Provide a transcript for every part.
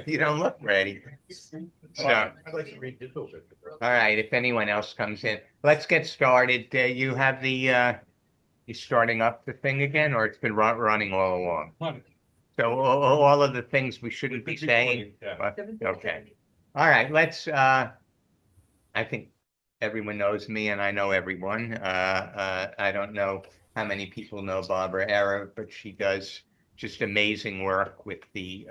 You don't look ready. So, I'd like to read this over. all right, if anyone else comes in, let's get started. You have you starting up the thing again, or it's been running all along? So all of the things we shouldn't be saying. Okay. All right, I think everyone knows me and I know everyone. I don't know how many people know Barbara Eriv, but she does just amazing work with the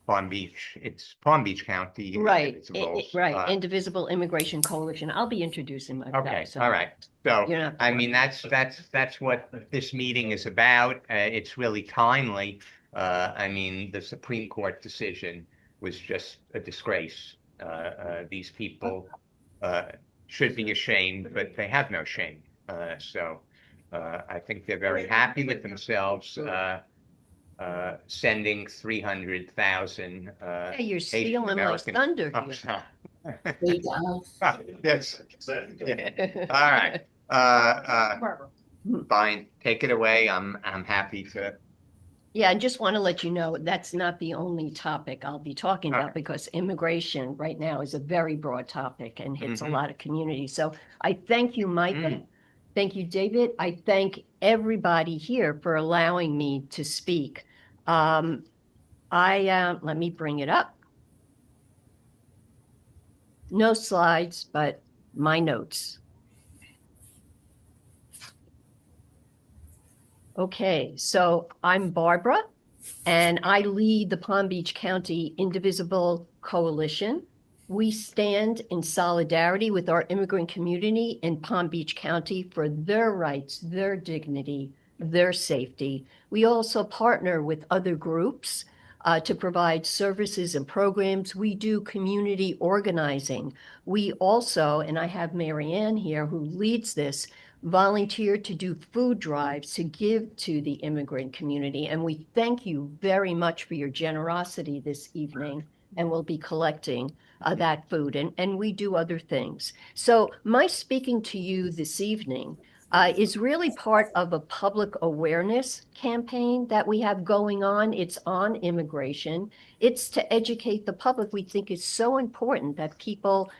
Palm Beach. It's Palm Beach County. Right, Indivisibles. right. Indivisible Immigration Coalition. I'll be introducing myself. Okay, so all right. So, you don't have to I worry. mean, that's what this meeting is about. It's really timely. I mean, the Supreme Court decision was just a disgrace. These people should be ashamed, but they have no shame. I think they're very happy with themselves sending 300,000 Hey, you're Asian stealing my American. thunder Oh, here. sorry. Hey, Donald. Yes. Yeah. All right. Fine. Take it away. I'm happy to. Yeah, I just want to let you know that's not the only topic I'll be talking about Okay. because immigration right now is a very broad topic and hits a Mhm. lot of communities. So I thank you, Michael. Mm. Thank you, David. I thank everybody here for allowing me to speak. Let me bring it up. No slides, but my notes. Okay, so I'm Barbara, and I lead the Palm Beach County Indivisible Coalition. We stand in solidarity with our immigrant community in Palm Beach County for their rights, their dignity, their safety. We also partner with other groups to provide services and programs. We do community organizing. We also, and I have Marianne here who leads this, volunteered to do food drives to give to the immigrant community. And we thank you very much for your generosity this evening. And we'll be collecting that food. And we do other things. So my speaking to you this evening is really part of a public awareness campaign that we have going on. It's on immigration. It's to educate the public. We think it's so important that people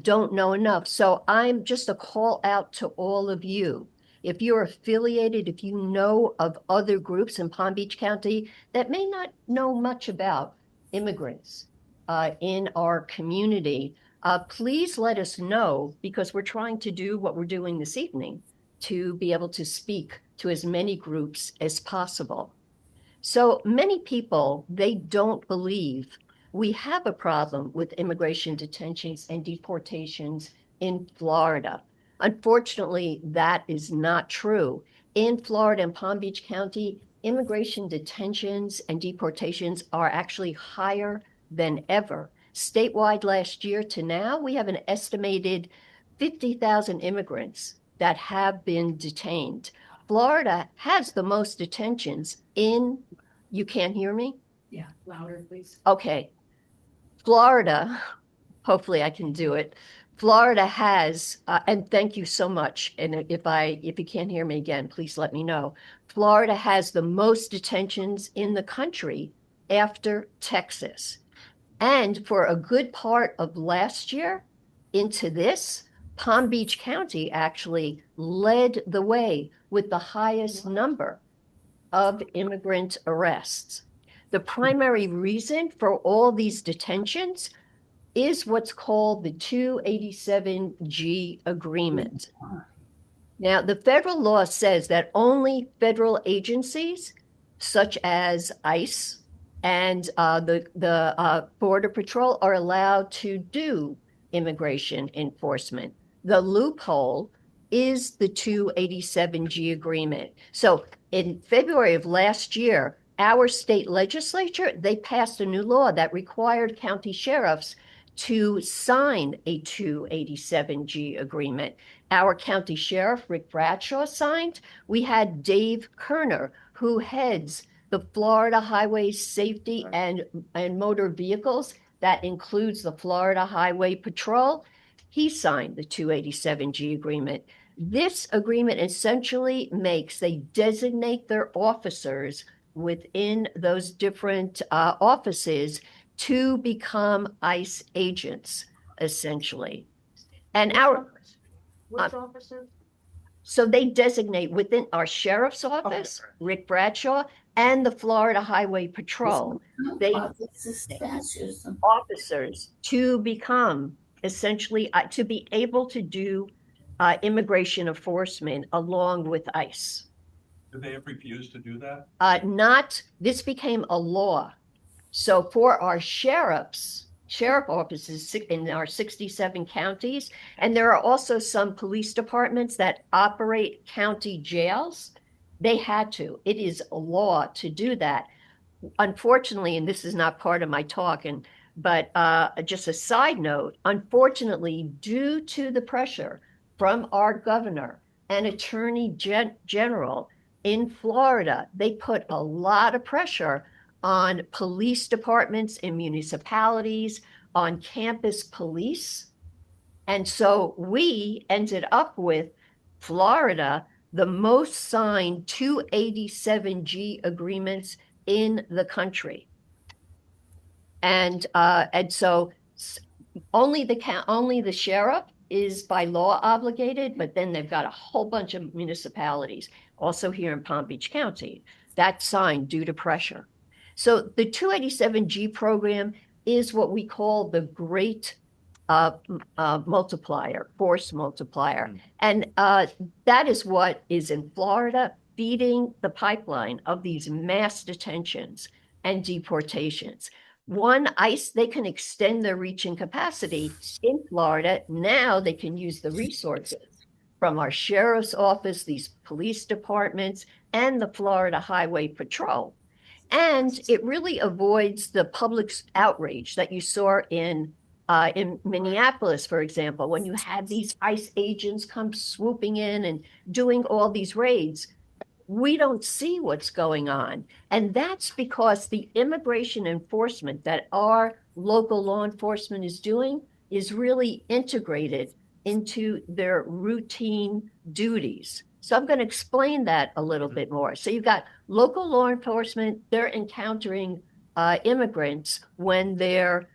don't know enough. So I'm just a call out to all of you. If you're affiliated, if you know of other groups in Palm Beach County that may not know much about immigrants in our community, please let us know because we're trying to do what we're doing this evening to be able to speak to as many groups as possible. So many people, they don't believe we have a problem with immigration detentions and deportations in Florida. Unfortunately, that is not true. In Florida and Palm Beach County, immigration detentions and deportations are actually higher than ever. Statewide last year to now, we have an estimated 50,000 immigrants that have been detained. Florida has the most detentions you can't hear me? Yeah, louder, please. Okay. Florida, hopefully I can do it. Florida has, and thank you so much. And if you can't hear me again, please let me know. Florida has the most detentions in the country after Texas. And for a good part of last year into this, Palm Beach County actually led the way with the highest number of immigrant arrests. The primary reason for all these detentions is what's called the 287G agreement. Now, the federal law says that only federal agencies such as ICE and the Border Patrol are allowed to do immigration enforcement. The loophole is the 287G agreement. So in February of last year, our state legislature, they passed a new law that required county sheriffs to sign a 287G agreement. Our county sheriff, Rick Bradshaw, signed. We had Dave Kerner, who heads the Florida Highway Safety and Motor Vehicles. That includes the Florida Highway Patrol. He signed the 287G agreement. This agreement essentially makes they designate their officers within those different offices to become ICE agents, essentially. And Which offices? so they designate within our sheriff's office, Rick Bradshaw, and the Florida Highway Patrol, they officers to become essentially to be able to do immigration enforcement along with ICE. Did they ever refuse to do that? This became a law. So for our sheriff offices in our 67 counties, and there are also some police departments that operate county jails, they had to. It is a law to do that. Unfortunately, and this is not part of my talk, but just a side note, unfortunately, due to the pressure from our governor and attorney general in Florida, they put a lot of pressure on police departments in municipalities, on campus police. And so we ended up with Florida, the most signed 287G agreements in the country. And so only the sheriff is by law obligated, but then they've got a whole bunch of municipalities, also here in Palm Beach County, that signed due to pressure. So the 287G program is what we call the great multiplier, force multiplier. And that is what is in Florida, feeding the pipeline of these mass detentions and deportations. One, ICE, they can extend their reach and capacity in Florida. Now they can use the resources from our sheriff's office, these police departments, and the Florida Highway Patrol. And it really avoids the public's outrage that you saw in Minneapolis, for example, when you had these ICE agents come swooping in and doing all these raids. We don't see what's going on. And that's because the immigration enforcement that our local law enforcement is doing is really integrated into their routine duties. So I'm going to explain that a little bit more. So you've got local law enforcement, they're encountering immigrants when they're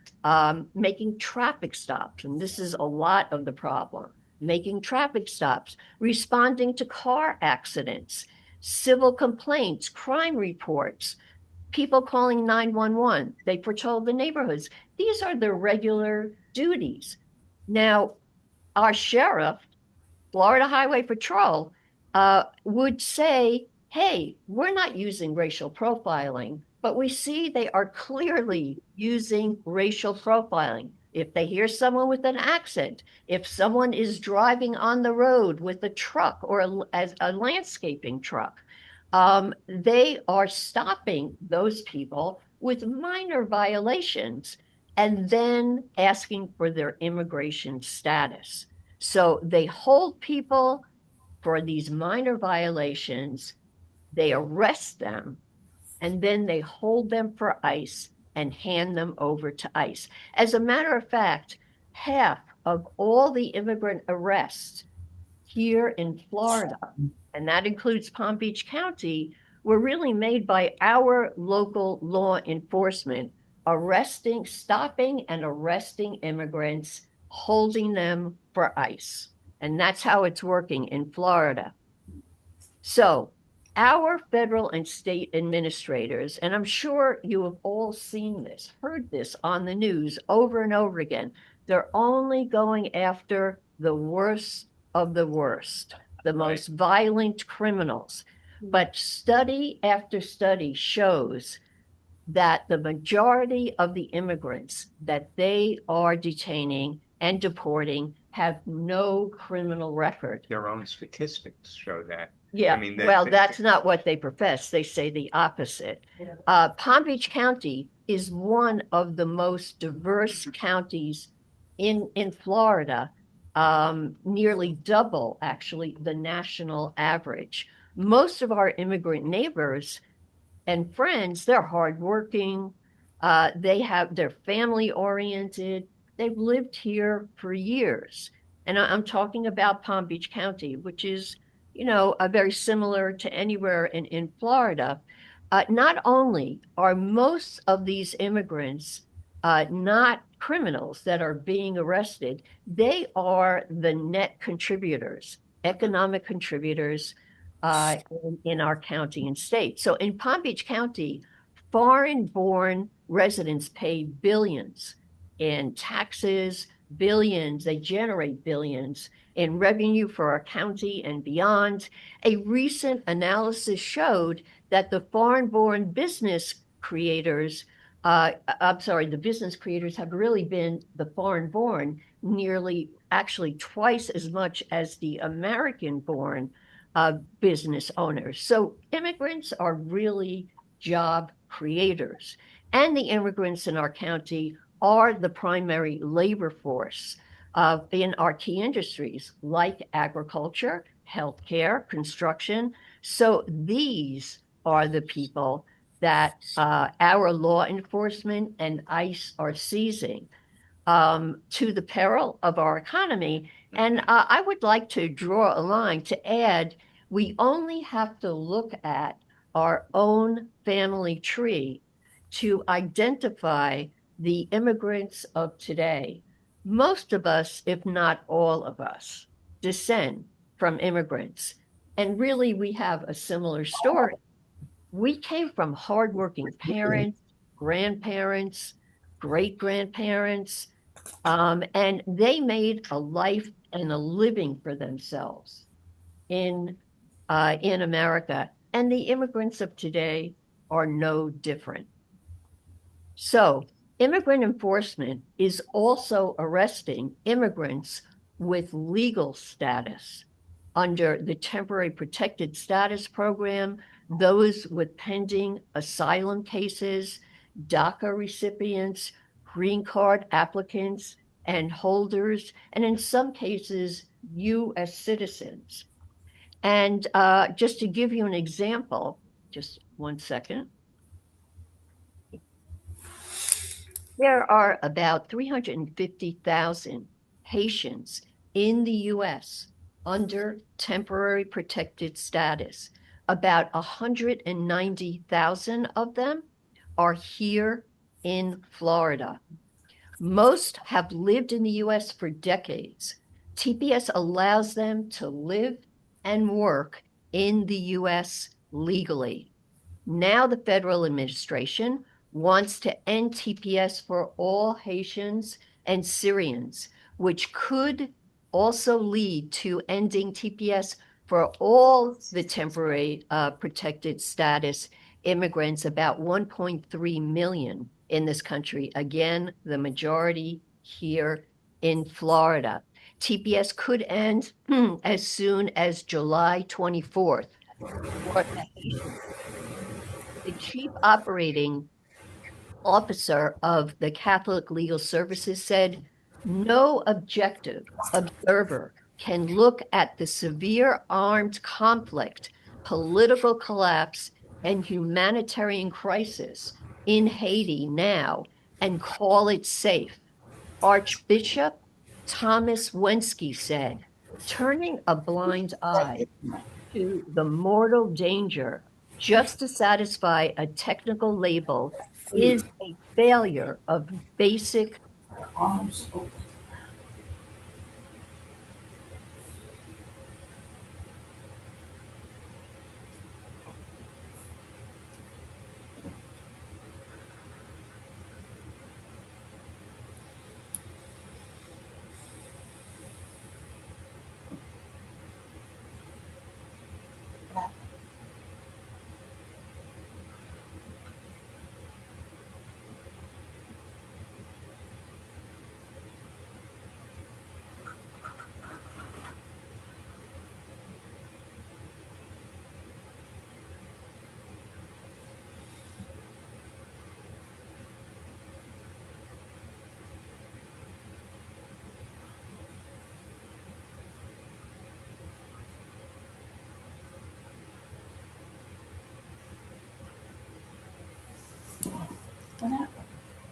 making traffic stops. And this is a lot of the problem, making traffic stops, responding to car accidents, civil complaints, crime reports, people calling 911. They patrol the neighborhoods. These are their regular duties. Now, our sheriff, Florida Highway Patrol, would say, hey, we're not using racial profiling, but we see they are clearly using racial profiling. If they hear someone with an accent, if someone is driving on the road with a truck or a landscaping truck, they are stopping those people with minor violations and then asking for their immigration status. So they hold people for these minor violations, they arrest them, and then they hold them for ICE and hand them over to ICE. As a matter of fact, half of all the immigrant arrests here in Florida, and that includes Palm Beach County, were really made by our local law enforcement, stopping and arresting immigrants, holding them for ICE. And that's how it's working in Florida. So our federal and state administrators, and I'm sure you have all seen this, heard this on the news over and over again, they're only going after the worst of the worst, the most violent criminals. But study after study shows that the majority of the immigrants that they are detaining and deporting have no criminal record. Their own statistics show that. Yeah, I mean, that's not what they profess. They say the opposite. Palm Beach County is one of the most diverse counties in Florida, nearly double, actually, the national average. Most of our immigrant neighbors and friends, they're hardworking. They're family oriented. They've lived here for years. And I'm talking about Palm Beach County, which is, very similar to anywhere in Florida. Not only are most of these immigrants not criminals that are being arrested, they are the net contributors, economic contributors in our county and state. So in Palm Beach County, foreign-born residents pay billions in taxes, billions, they generate billions in revenue for our county and beyond. A recent analysis showed that the foreign-born business creators, the business creators have really been the foreign-born nearly actually twice as much as the American-born business owners. So immigrants are really job creators. And the immigrants in our county are the primary labor force in our key industries like agriculture, healthcare, construction. So these are the people that our law enforcement and ICE are seizing to the peril of our economy. And I would like to draw a line to add, we only have to look at our own family tree to identify the immigrants of today. Most of us, if not all of us, descend from immigrants. And really, we have a similar story. We came from hardworking parents, grandparents, great grandparents, and they made a life and a living for themselves in America. And the immigrants of today are no different. So immigrant enforcement is also arresting immigrants with legal status under the temporary protected status program, those with pending asylum cases, DACA recipients, green card applicants and holders, and in some cases, U.S. citizens. And just to give you an example, just one second. There are about 350,000 Haitians in the U.S. under temporary protected status. About 190,000 of them are here in Florida. Most have lived in the U.S. for decades. TPS allows them to live and work in the U.S. legally. Now the federal administration wants to end TPS for all Haitians and Syrians, which could also lead to ending TPS for all the temporary protected status immigrants, about 1.3 million in this country. Again, the majority here in Florida. TPS could end as soon as July 24th. The chief operating officer of the Catholic Legal Services said, no objective observer can look at the severe armed conflict, political collapse, and humanitarian crisis in Haiti now and call it safe. Archbishop Thomas Wensky said, turning a blind eye to the mortal danger just to satisfy a technical label is a failure of basic.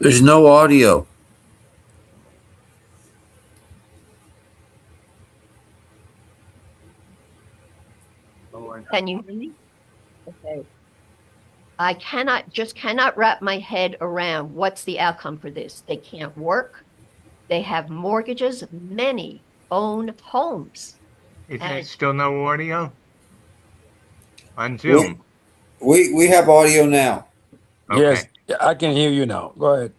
There's no audio. Can you hear me? Okay. I cannot wrap my head around what's the outcome for this. They can't work. They have mortgages. Many own homes. Is there And still no audio on We, Zoom? we have audio now. Okay. Yes, I can hear you now. Go ahead.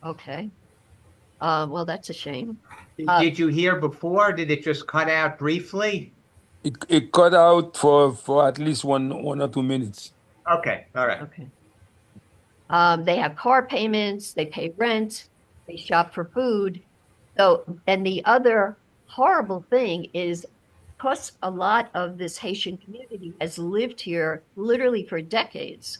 okay. Well, that's a shame. Did you hear before? Did it just cut out briefly? It cut out for at least one or 2 minutes. Okay, all right. Okay. They have car payments, they pay rent, they shop for food. So, and the other horrible thing is, because a lot of this Haitian community has lived here literally for decades,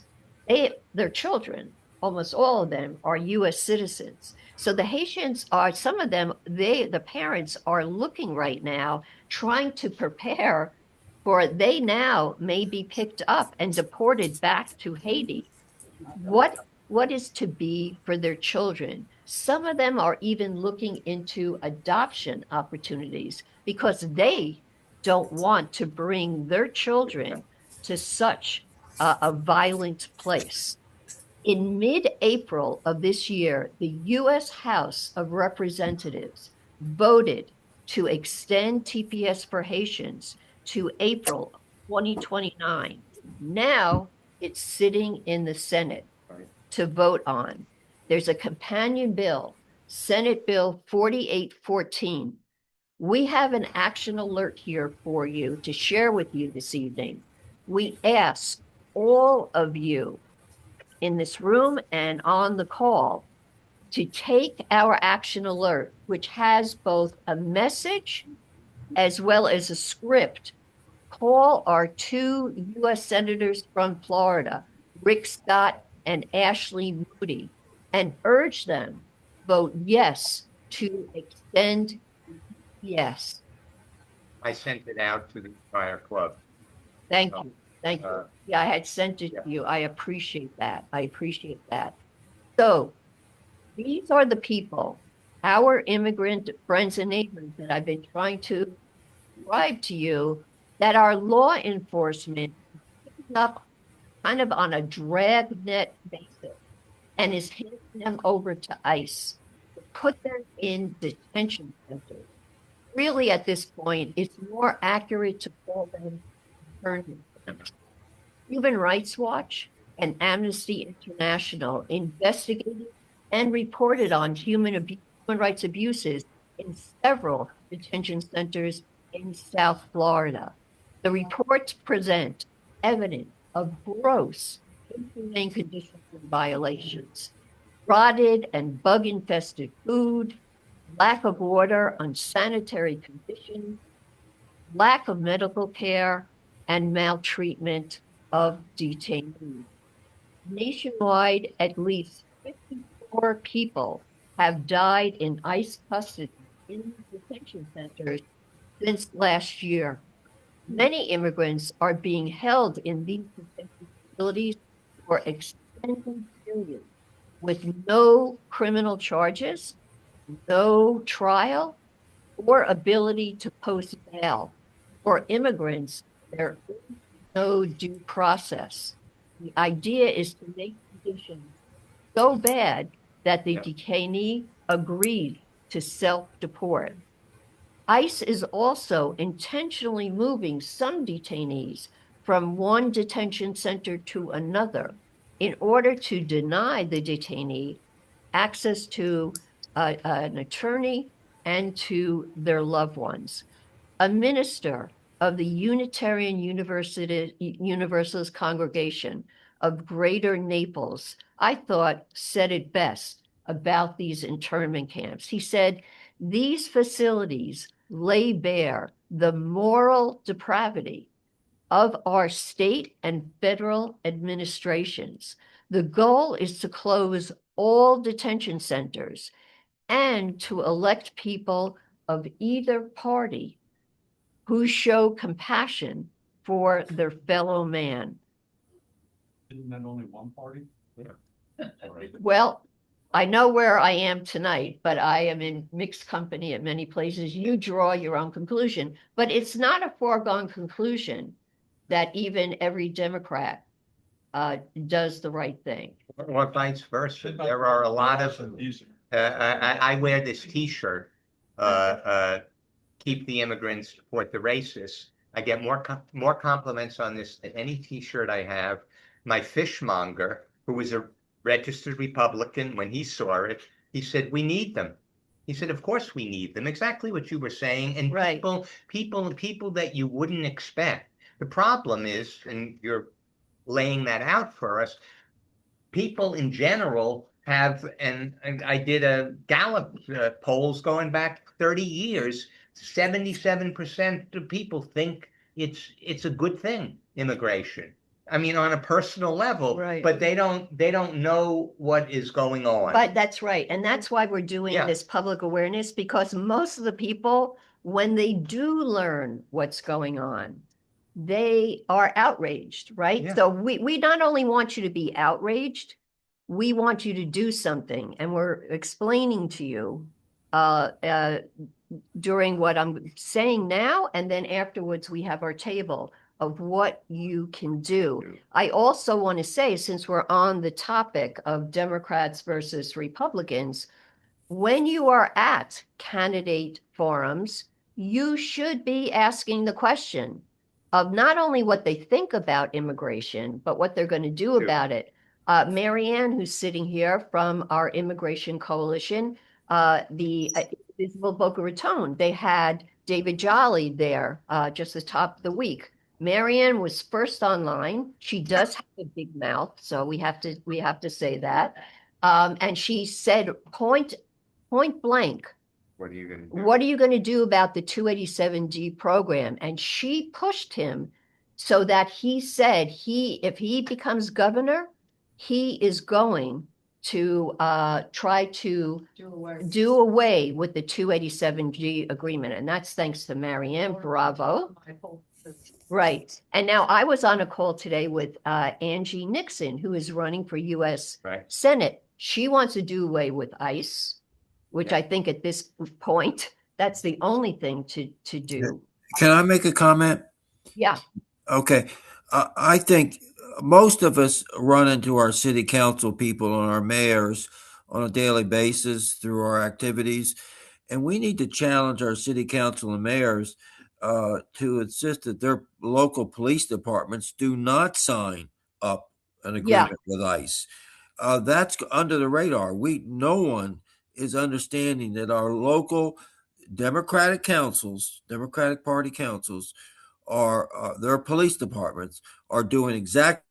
their children, almost all of them, are US citizens. So the Haitians are, some of them, the parents are looking right now, trying to prepare for they now may be picked up and deported back to Haiti. What is to be for their children? Some of them are even looking into adoption opportunities because they don't want to bring their children to such a violent place. In mid-April of this year, the U.S. House of Representatives voted to extend TPS for Haitians to April 2029. Now it's sitting in the Senate to vote on. There's a companion bill, Senate Bill 4814. We have an action alert here for you to share with you this evening. We ask all of you in this room and on the call to take our action alert, which has both a message as well as a script. Call our two U.S. senators from Florida, Rick Scott and Ashley Moody, and urge them vote yes to extend yes. I sent it out to the entire club. Thank you. Thank you. Uh, Yeah, I had sent it yeah. to you. I appreciate that. I appreciate that. So these are the people, our immigrant friends and neighbors that I've been trying to describe to you, that our law enforcement is picking up kind of on a dragnet basis and is handing them over to ICE to put them in detention centers. Really, at this point, it's more accurate to call them internment camps. Human Rights Watch and Amnesty International investigated and reported on human rights abuses in several detention centers in South Florida. The reports present evidence of gross inhumane conditions and violations, rotted and bug-infested food, lack of water, unsanitary conditions, lack of medical care, and maltreatment of detainees. Nationwide, at least 54 people have died in ICE custody in detention centers since last year. Many immigrants are being held in these detention facilities for extended periods with no criminal charges, no trial, or ability to post bail. For immigrants, there is no due process. The idea is to make conditions so bad that the detainee agreed to self-deport. ICE is also intentionally moving some detainees from one detention center to another in order to deny the detainee access to an attorney and to their loved ones. A minister of the Unitarian Universalist Congregation of Greater Naples, I thought, said it best about these internment camps. He said, these facilities lay bare the moral depravity of our state and federal administrations. The goal is to close all detention centers and to elect people of either party who show compassion for their fellow man. Isn't that only one party? Well, I know where I am tonight, but I am in mixed company at many places. You draw your own conclusion, but it's not a foregone conclusion that even every Democrat does the right thing. Or vice versa. There are a lot of, I wear this T-shirt, keep the immigrants, support the racists. I get more compliments on this than any T-shirt I have. My fishmonger, who was a registered Republican, when he saw it, he said, "We need them." He said, "Of course we need them." Exactly what you were saying. And Right. people that you wouldn't expect. The problem is, and you're laying that out for us, people in general have, and I did a Gallup polls going back 30 years, 77% of people think it's a good thing, immigration. I mean, on a personal level, Right. but they don't know what is going on. But that's right. And that's why we're doing Yeah. this public awareness, because most of the people, when they do learn what's going on, they are outraged, right? Yeah. So we not only want you to be outraged, we want you to do something. And we're explaining to you during what I'm saying now, and then afterwards we have our table of what you can do. I also want to say, since we're on the topic of Democrats versus Republicans, when you are at candidate forums, you should be asking the question of not only what they think about immigration, but what they're going to do about it. Marianne, who's sitting here from our Immigration Coalition, the Indivisible Boca Raton, they had David Jolly there just the top of the week. Marianne was first online. She does have a big mouth, so we have to say that. And she said point blank, What are you going to do? what are you going to do about the 287G program? And she pushed him so that he said if he becomes governor, he is going to try to do away with the 287G agreement. And that's thanks to Marianne. Bravo. Right. And now I was on a call today with Angie Nixon, who is running for U.S. Right. Senate. She wants to do away with ICE, which I think at this point, that's the only thing to do. Can I make a comment? Yeah. Okay. I think most of us run into our city council people and our mayors on a daily basis through our activities. And we need to challenge our city council and mayors to insist that their local police departments do not sign up an agreement with ICE. That's under the radar. No one is understanding that our local Democratic Party councils are their police departments are doing exactly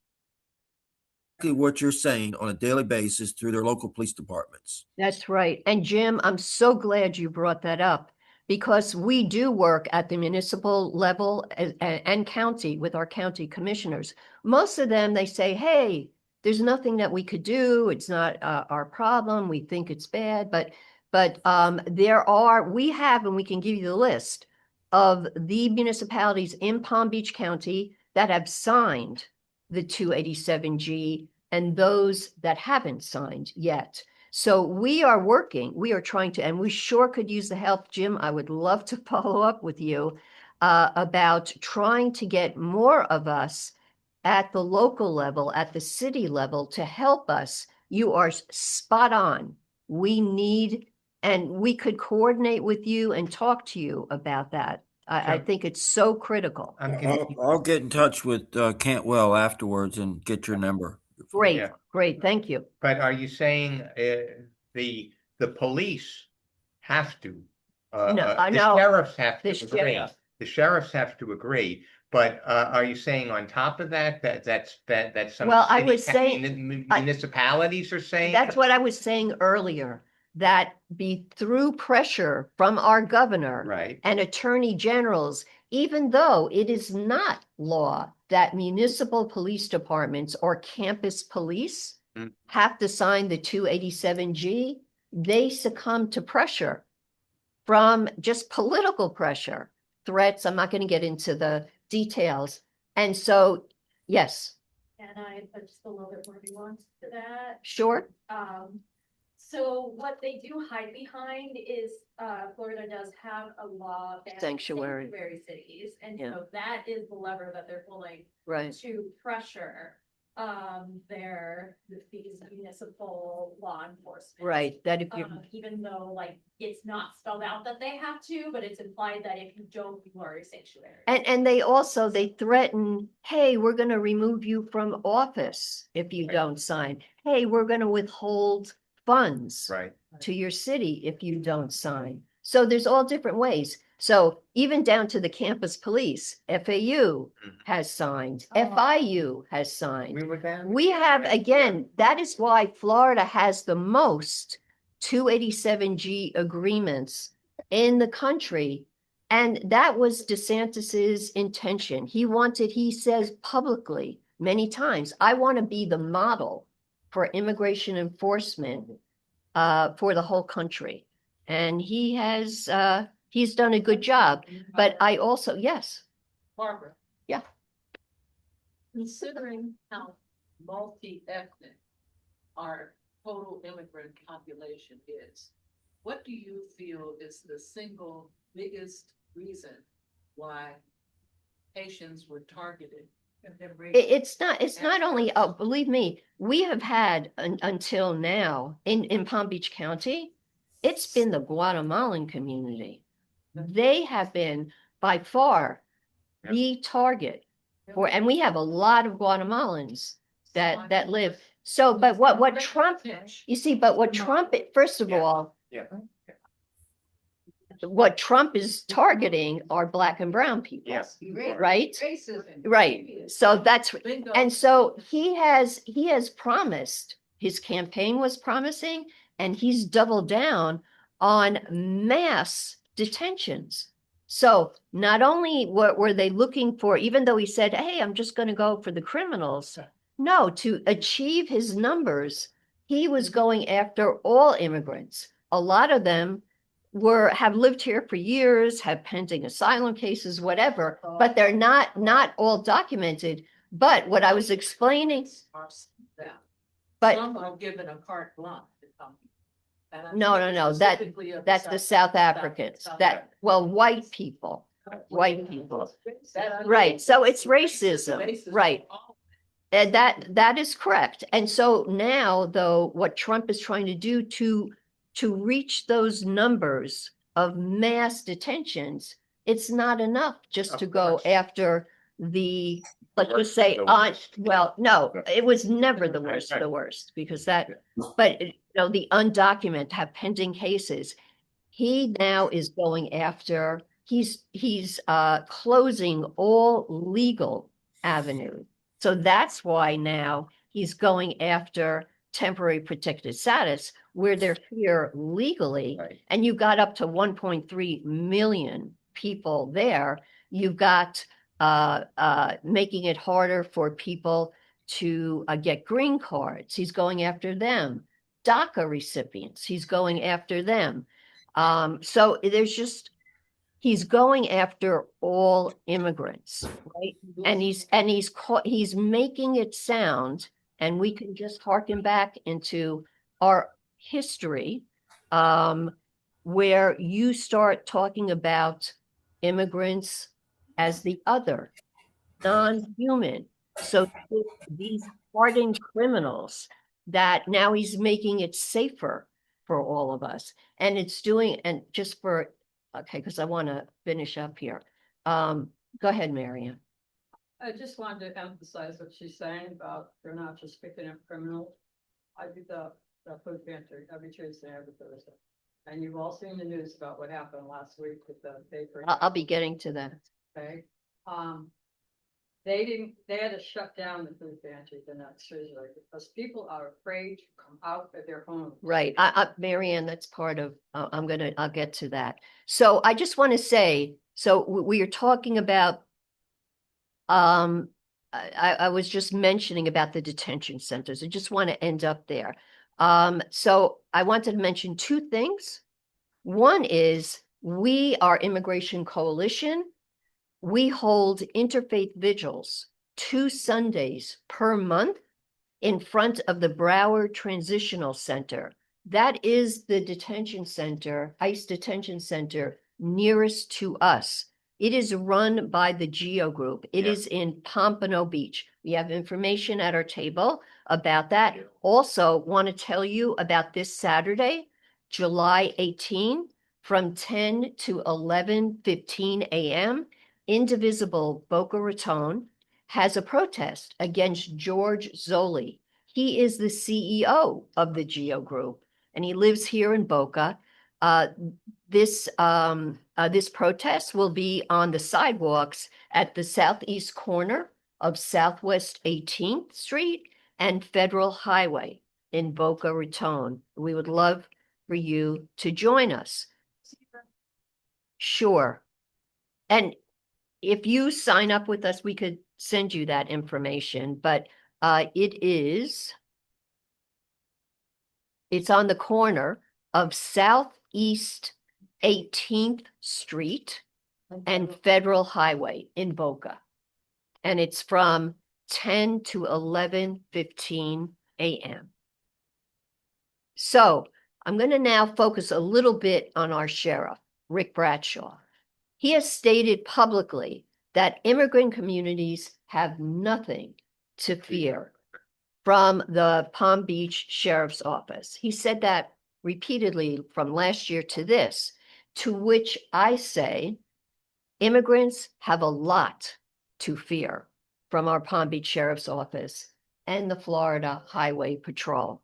what you're saying on a daily basis through their local police departments. That's right. And Jim, I'm so glad you brought that up, because we do work at the municipal level and county with our county commissioners. Most of them, they say, hey, there's nothing that we could do. It's not our problem. We think it's bad. But we have, and we can give you the list of the municipalities in Palm Beach County that have signed the 287G and those that haven't signed yet. So we are trying to, and we sure could use the help. Jim, I would love to follow up with you about trying to get more of us at the local level, at the city level, to help us. You are spot on. We need, and we could coordinate with you and talk to you about that. I think it's so critical. I'll get in touch with Cantwell afterwards and get your number. Great, Yeah. great, thank you. But are you saying the police have to? The sheriffs have to agree. The sheriffs have to agree. But are you saying on top of that that some I was saying municipalities are saying? That's what I was saying earlier. That be through pressure from our governor, Right, and attorney generals, even though it is not law that municipal police departments or campus police have to sign the 287G, they succumb to pressure from just political pressure, threats. I'm not going to get into the details. And so, yes. And I put just a little bit more nuance to that. Sure. So what they do hide behind is Florida does have a law that Sanctuary cities, and Yeah. so that is the lever that they're pulling Right. to pressure these municipal law enforcement. Right, that if you're, Even though like it's not spelled out that they have to, but it's implied that if you don't, you are a sanctuary. and they also, they threaten, hey, we're gonna remove you from office if you Right. don't sign. Hey, we're gonna withhold funds Right. to your city if you don't sign. So there's all different ways. So even down to the campus police, FAU has signed, FIU has signed. We were down. We have, again, that is why Florida has the most 287G agreements in the country. And that was DeSantis's intention. He says publicly many times, I want to be the model for immigration enforcement for the whole country. And he's done a good job. But I also, yes, Barbara. Yeah. Considering how multi-ethnic our total immigrant population is, what do you feel is the single biggest reason why Haitians were targeted? it's not only, oh, believe me, we have had until now in Palm Beach County, it's been the Guatemalan community. They have been by far the target for, and we have a lot of Guatemalans that live. So, but what Trump, you see, but what Trump, first of Yeah. all, Yeah. what Trump is targeting are Black and brown people, Yes. right? Racism. Right. So that's, Bingo. and so he has promised, his campaign was promising, and he's doubled down on mass detentions. So not only were they looking for, even though he said, hey, I'm just going to go for the criminals. No, to achieve his numbers, he was going after all immigrants. A lot of them have lived here for years, have pending asylum cases, whatever, but they're not all documented. But what I was explaining, but Some are given a carte blanche to come. And I'm no, thinking that specifically of that's the South Africans, South that, well, white people, white people. That- Right, so it's racism, Racism. right. And that is correct. And so now, though, what Trump is trying to do to reach those numbers of mass detentions, it's not enough just Of to go course. after the, let's just say, The well, no, it was never the worst, because that, but you know, the undocumented have pending cases. He now is going after, he's closing all legal avenues. So that's why now he's going after temporary protected status where they're here legally. Right. And you've got up to 1.3 million people there. You've got making it harder for people to get green cards. He's going after them. DACA recipients, he's going after them. So there's just, he's going after all immigrants, right? And he's making it sound, and we can just harken back into our history, where you start talking about immigrants as the other, non-human. So these hardened criminals that now he's making it safer for all of us. And it's doing, and just for, okay, because I want to finish up here. Go ahead, Marianne. I just wanted to emphasize what she's saying about they're not just picking up criminals. I do the food pantry every Tuesday, every Thursday. And you've all seen the news about what happened last week with the bakery. I'll be getting to that. Okay. They had to shut down the food pantries in that Tuesday because people are afraid to come out of their homes. Right. Marianne, that's part of, I'll get to that. So I just want to say, so we are talking about, I was just mentioning about the detention centers. I just want to end up there. So I wanted to mention two things. One is our Immigration Coalition, we hold interfaith vigils 2 Sundays per month in front of the Broward Transitional Center. That is the detention center, ICE detention center nearest to us. It is run by the Geo Group. It Yeah. is in Pompano Beach. We have information at our table about that. Also, want to tell you about this Saturday, July 18, from 10 to 11:15 a.m. Indivisible Boca Raton has a protest against George Zoli. He is the CEO of the Geo Group, and he lives here in Boca. This protest will be on the sidewalks at the southeast corner of Southwest 18th Street and Federal Highway in Boca Raton. We would love for you to join us. Sure. And if you sign up with us, we could send you that information, but it's on the corner of Southeast 18th Street and Federal Highway in Boca. And it's from 10 to 11:15 a.m. So I'm going to now focus a little bit on our sheriff, Rick Bradshaw. He has stated publicly that immigrant communities have nothing to fear from the Palm Beach Sheriff's Office. He said that repeatedly from last year to this, to which I say immigrants have a lot to fear from our Palm Beach Sheriff's Office and the Florida Highway Patrol.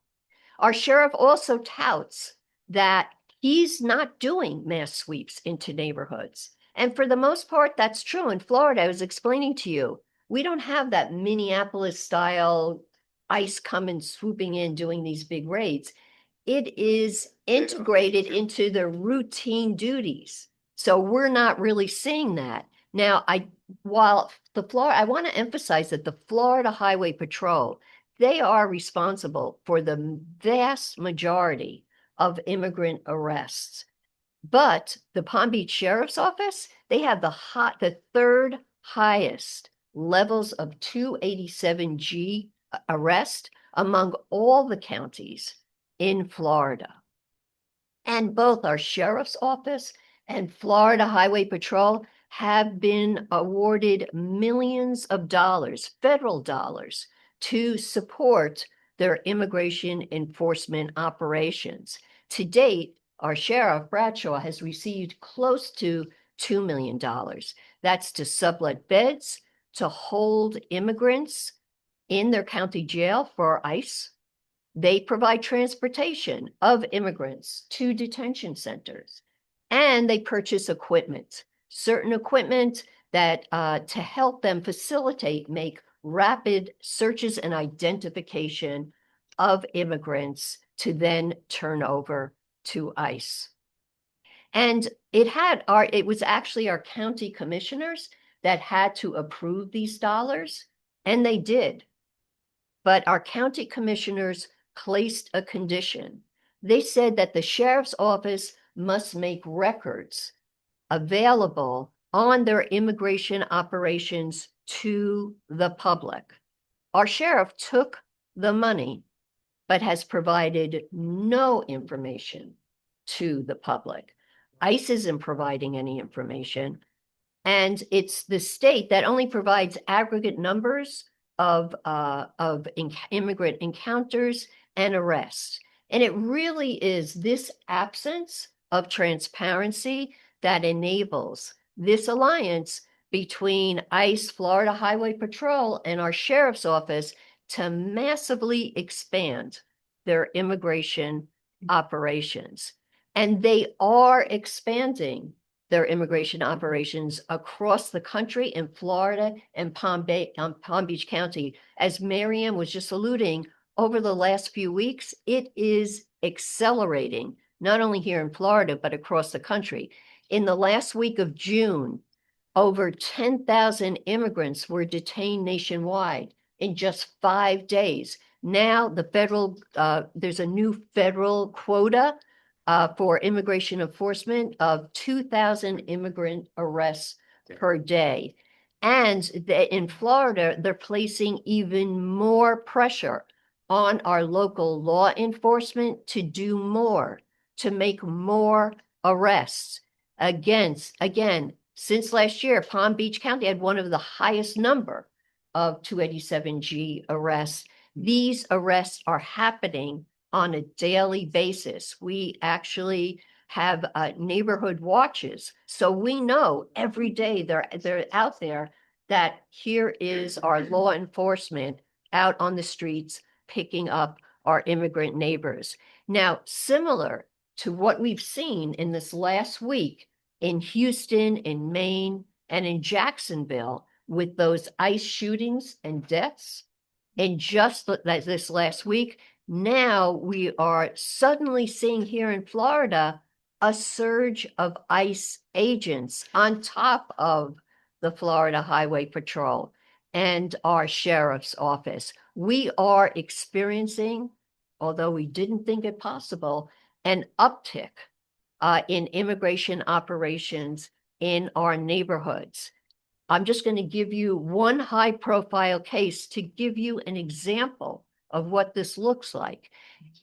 Our sheriff also touts that he's not doing mass sweeps into neighborhoods. And for the most part, that's true. In Florida, I was explaining to you, we don't have that Minneapolis style ICE coming swooping in doing these big raids. It is integrated into the routine duties. So we're not really seeing that. Now, I want to emphasize that the Florida Highway Patrol, they are responsible for the vast majority of immigrant arrests. But the Palm Beach Sheriff's Office, they have the third highest levels of 287G arrest among all the counties in Florida. And both our Sheriff's Office and Florida Highway Patrol have been awarded millions of dollars, federal dollars, to support their immigration enforcement operations. To date, our Sheriff Bradshaw has received close to $2 million. That's to sublet beds, to hold immigrants in their county jail for ICE. They provide transportation of immigrants to detention centers, and they purchase equipment, certain equipment that to help them make rapid searches and identification of immigrants to then turn over to ICE. And it was actually our county commissioners that had to approve these dollars, and they did. But our county commissioners placed a condition. They said that the sheriff's office must make records available on their immigration operations to the public. Our sheriff took the money, but has provided no information to the public. ICE isn't providing any information, and it's the state that only provides aggregate numbers of immigrant encounters and arrests. And it really is this absence of transparency that enables this alliance between ICE, Florida Highway Patrol, and our sheriff's office to massively expand their immigration operations. And they are expanding their immigration operations across the country in Florida and Palm Beach County. As Miriam was just alluding, over the last few weeks, it is accelerating, not only here in Florida, but across the country. In the last week of June, over 10,000 immigrants were detained nationwide in just 5 days. Now there's a new federal quota for immigration enforcement of 2,000 immigrant arrests per day. And in Florida, they're placing even more pressure on our local law enforcement to do more, to make more arrests again, Since last year, Palm Beach County had one of the highest number of 287G arrests. These arrests are happening on a daily basis. We actually have neighborhood watches. So we know every day they're out there that here is our law enforcement out on the streets picking up our immigrant neighbors. Now, similar to what we've seen in this last week in Houston, in Maine, and in Jacksonville with those ICE shootings and deaths, and just this last week, now we are suddenly seeing here in Florida a surge of ICE agents on top of the Florida Highway Patrol and our sheriff's office. We are experiencing, although we didn't think it possible, an uptick in immigration operations in our neighborhoods. I'm just going to give you one high-profile case to give you an example of what this looks like.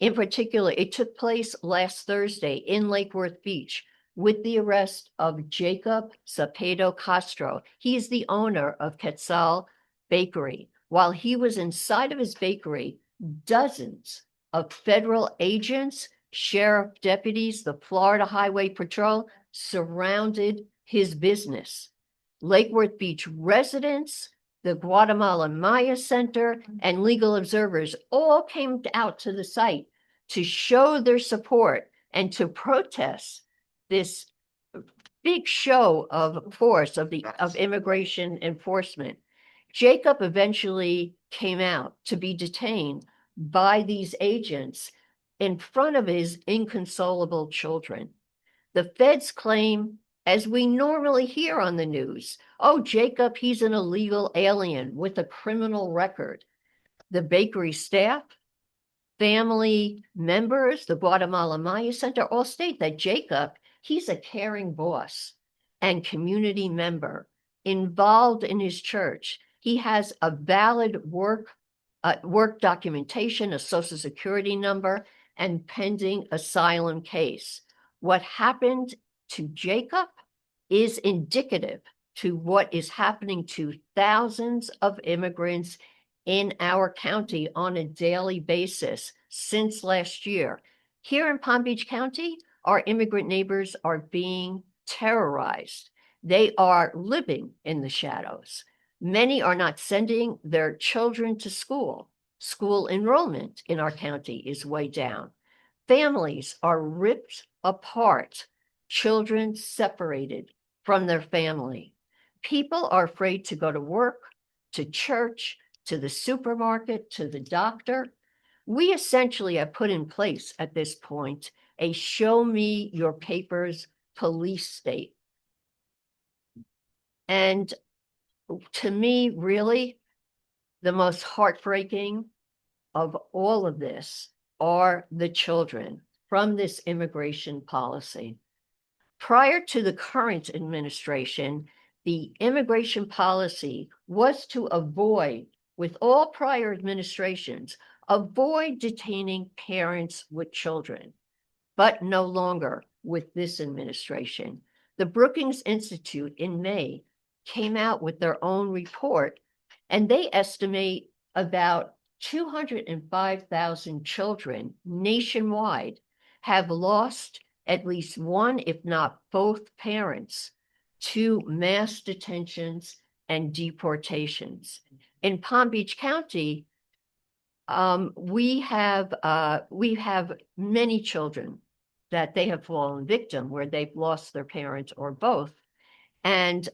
In particular, it took place last Thursday in Lake Worth Beach with the arrest of Jacob Zapedo Castro. He is the owner of Quetzal Bakery. While he was inside of his bakery, dozens of federal agents, sheriff deputies, the Florida Highway Patrol surrounded his business. Lake Worth Beach residents, the Guatemala Maya Center, and legal observers all came out to the site to show their support and to protest this big show of force of immigration enforcement. Jacob eventually came out to be detained by these agents in front of his inconsolable children. The feds claim, as we normally hear on the news, oh, Jacob, he's an illegal alien with a criminal record. The bakery staff, family members, the Guatemala Maya Center all state that Jacob, he's a caring boss and community member involved in his church. He has a valid work documentation, a social security number, and pending asylum case. What happened to Jacob is indicative to what is happening to thousands of immigrants in our county on a daily basis since last year. Here in Palm Beach County, our immigrant neighbors are being terrorized. They are living in the shadows. Many are not sending their children to school. School enrollment in our county is way down. Families are ripped apart, children separated from their family. People are afraid to go to work, to church, to the supermarket, to the doctor. We essentially have put in place at this point a show me your papers police state. And to me, really, the most heartbreaking of all of this are the children from this immigration policy. Prior to the current administration, the immigration policy was to avoid, with all prior administrations, avoid detaining parents with children, but no longer with this administration. The Brookings Institute in May came out with their own report, and they estimate about 205,000 children nationwide have lost at least one, if not both parents, to mass detentions and deportations. In Palm Beach County, we have many children that they have fallen victim where they've lost their parents or both. And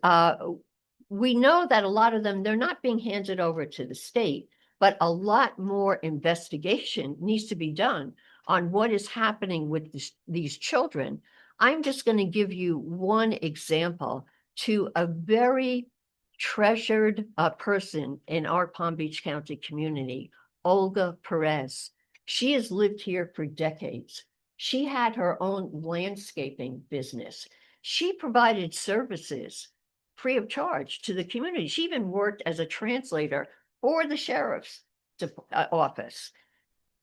we know that a lot of them, they're not being handed over to the state, but a lot more investigation needs to be done on what is happening with these children. I'm just going to give you one example to a very treasured person in our Palm Beach County community, Olga Perez. She has lived here for decades. She had her own landscaping business. She provided services free of charge to the community. She even worked as a translator for the sheriff's office.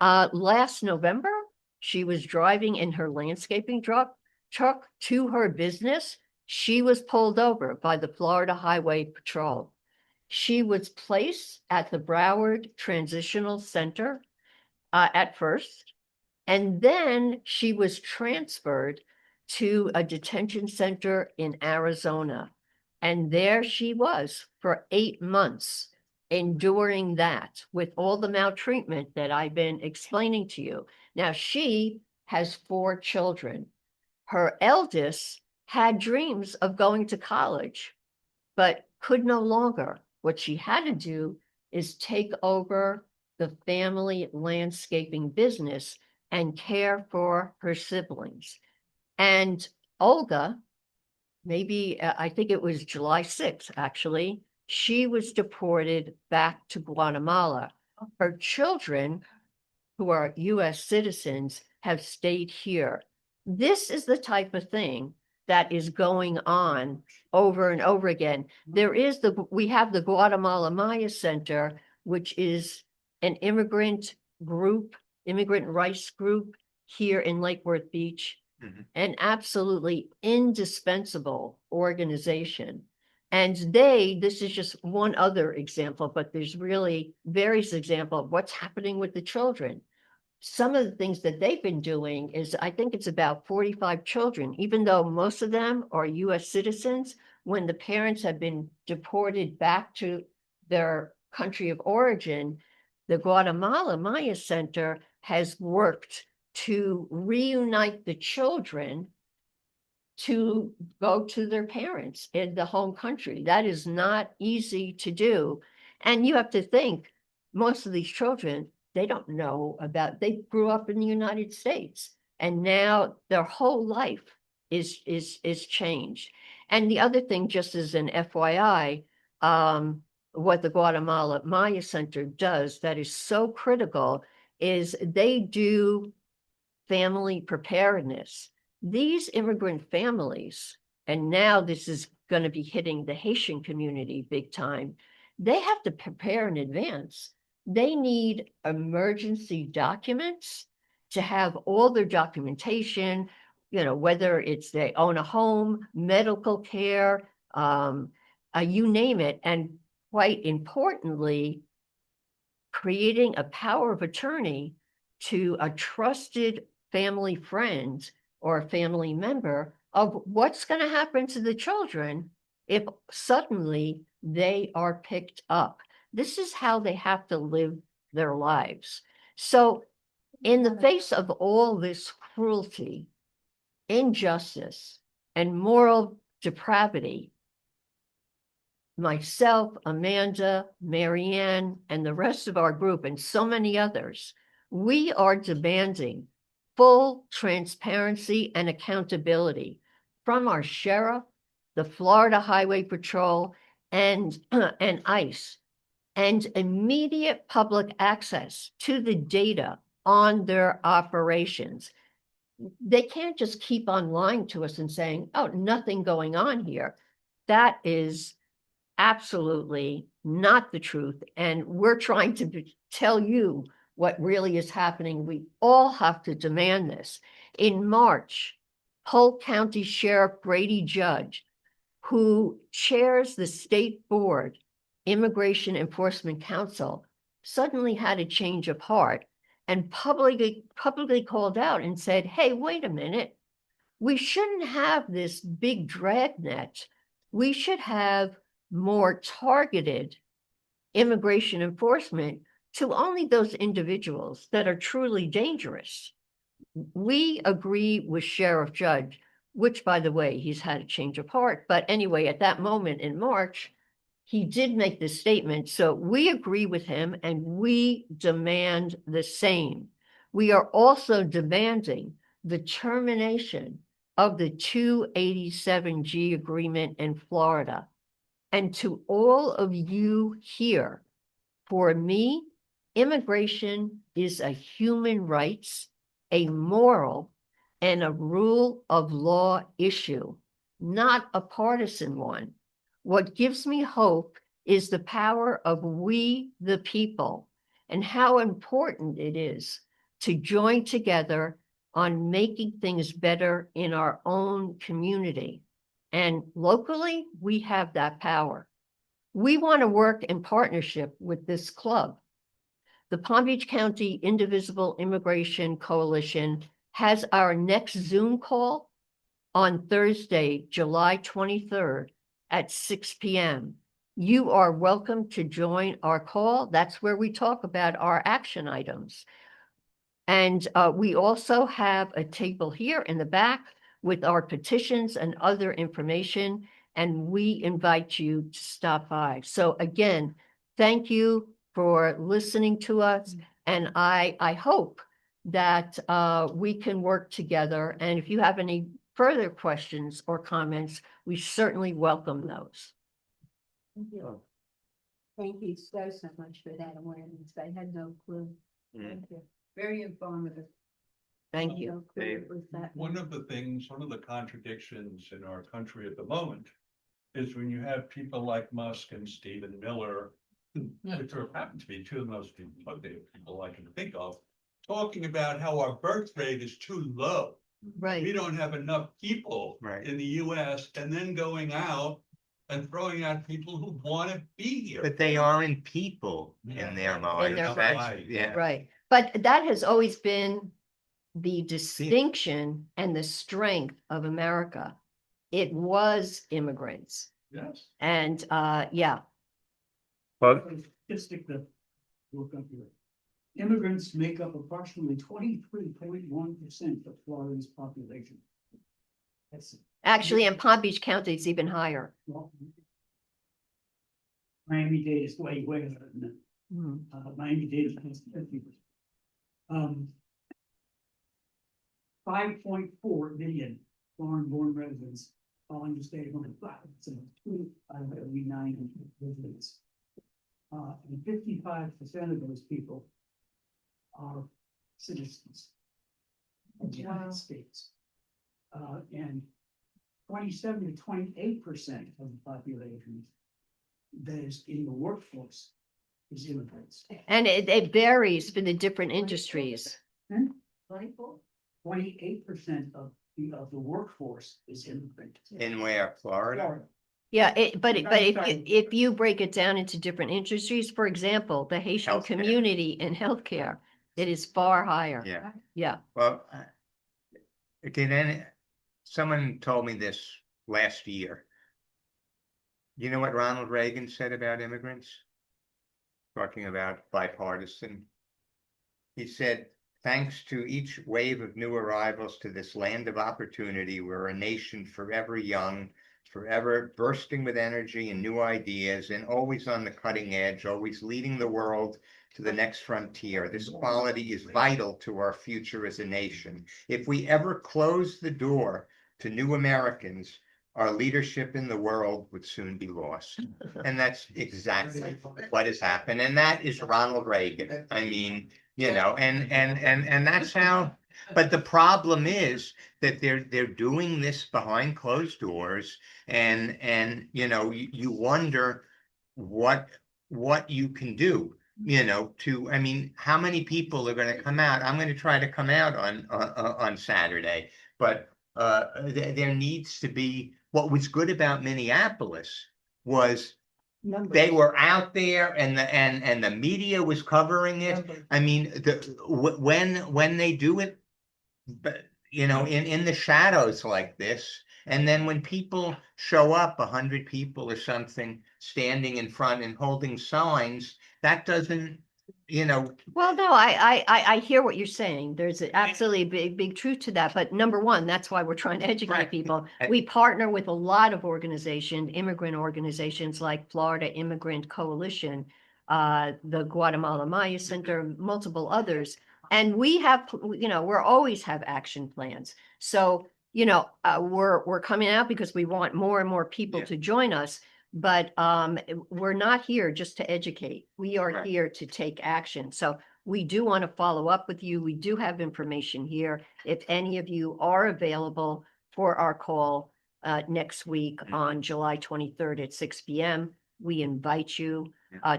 Last November, she was driving in her landscaping truck to her business. She was pulled over by the Florida Highway Patrol. She was placed at the Broward Transitional Center at first, and then she was transferred to a detention center in Arizona. And there she was for 8 months, enduring that with all the maltreatment that I've been explaining to you. Now, she has 4 children. Her eldest had dreams of going to college, but could no longer. What she had to do is take over the family landscaping business and care for her siblings. And Olga, maybe I think it was July 6th, actually, she was deported back to Guatemala. Her children, who are US citizens, have stayed here. This is the type of thing that is going on over and over again. We have the Guatemala Maya Center, which is an immigrant rights group here in Lake Worth Beach, an absolutely indispensable organization. And this is just one other example, but there's really various examples of what's happening with the children. Some of the things that they've been doing is, I think it's about 45 children, even though most of them are US citizens, when the parents have been deported back to their country of origin, the Guatemala Maya Center has worked to reunite the children to go to their parents in the home country. That is not easy to do. And you have to think, most of these children, they don't know they grew up in the United States, and now their whole life is changed. And the other thing, just as an FYI, what the Guatemala Maya Center does that is so critical is they do family preparedness. These immigrant families, and now this is going to be hitting the Haitian community big time, they have to prepare in advance. They need emergency documents to have all their documentation, whether it's they own a home, medical care, you name it. And quite importantly, creating a power of attorney to a trusted family friend or a family member of what's going to happen to the children if suddenly they are picked up. This is how they have to live their lives. So in the face of all this cruelty, injustice, and moral depravity, myself, Amanda, Marianne, and the rest of our group, and so many others, we are demanding full transparency and accountability from our sheriff, the Florida Highway Patrol, and ICE, and immediate public access to the data on their operations. They can't just keep on lying to us and saying, oh, nothing going on here. That is absolutely not the truth. And we're trying to tell you what really is happening. We all have to demand this. In March, Polk County Sheriff Brady Judge, who chairs the State Board Immigration Enforcement Council, suddenly had a change of heart and publicly called out and said, hey, wait a minute, we shouldn't have this big dragnet. We should have more targeted immigration enforcement to only those individuals that are truly dangerous. We agree with Sheriff Judge, which, by the way, he's had a change of heart. But anyway, at that moment in March, he did make this statement. So we agree with him and we demand the same. We are also demanding the termination of the 287G agreement in Florida. And to all of you here, for me, immigration is a human rights, a moral, and a rule of law issue, not a partisan one. What gives me hope is the power of we, the people, and how important it is to join together on making things better in our own community. And locally, we have that power. We want to work in partnership with this club. The Palm Beach County Indivisible Immigration Coalition has our next Zoom call on Thursday, July 23rd at 6 p.m. You are welcome to join our call. That's where we talk about our action items. And we also have a table here in the back with our petitions and other information, and we invite you to stop by. So again, thank you for listening to us, and I hope that we can work together. And if you have any further questions or comments, we certainly welcome those. Thank you. Thank you so much for that awareness. I had no clue. Thank you. Very informative. Thank you. No clue it was that One much. of the things, one of the contradictions in our country at the moment is when you have people like Musk and Stephen Miller, which happen to be two of the most productive people I can think of, talking about how our birth rate is too low. We Right. don't have enough people Right. in the US, and then going out and throwing out people who want to be here. But they aren't people Yeah. in their In minds. their That's- minds. Yeah. Right. But that has always been the distinction and the strength of America. It was immigrants. Yes. And yeah, Well, Statistic that look up here. Immigrants make up approximately 23.1% of Florida's population. That's, actually in Palm Beach County, it's even higher. well, Miami-Dade is way higher than that. Mhm. Miami-Dade is 50%. 5.4 million foreign-born residents falling to state of Florida. So 2 out of every 9 residents. And 55% of those people are citizens of the Wow. United States. And 27 to 28% of the population that is in the workforce is immigrants. And it varies for the different industries. 28% of the workforce is immigrant. in where? Florida? Yeah, but Okay, if you break it down into different industries, for example, the Haitian Healthcare. community in healthcare, it is far higher. Yeah. Yeah. Well, someone told me this last year. You know what Ronald Reagan said about immigrants? Talking about bipartisan. He said, thanks to each wave of new arrivals to this land of opportunity, we're a nation forever young, forever bursting with energy and new ideas, and always on the cutting edge, always leading the world to the next frontier. This quality is vital to our future as a nation. If we ever close the door to new Americans, our leadership in the world would soon be lost. And that's exactly what has happened. And that is Ronald Reagan. I mean, you know, and that's how, but the problem is that they're doing this behind closed doors, and you know, you wonder what you can do, you know, I mean, how many people are going to come out? I'm going to try to come out on Saturday, but there needs to be, what was good about Minneapolis was they were out there, and the media was covering it. I mean, when they do it, but you know, in the shadows like this, and then when people show up, 100 people or something standing in front and holding signs, that doesn't, you know. Well, no, I hear what you're saying. There's absolutely big truth to that. But number one, that's why we're trying to educate Right. people. We partner with a lot of organizations, immigrant organizations like Florida Immigrant Coalition, the Guatemala Maya Center, multiple others. And we have, you know, we're always have action plans. So, you know, we're coming out because we want more and more people Yeah. to join us. But we're not here just to educate. We are Right. here to take action. So we do want to follow up with you. We do have information here. If any of you are available for our call next week on July 23rd at 6 p.m., we invite you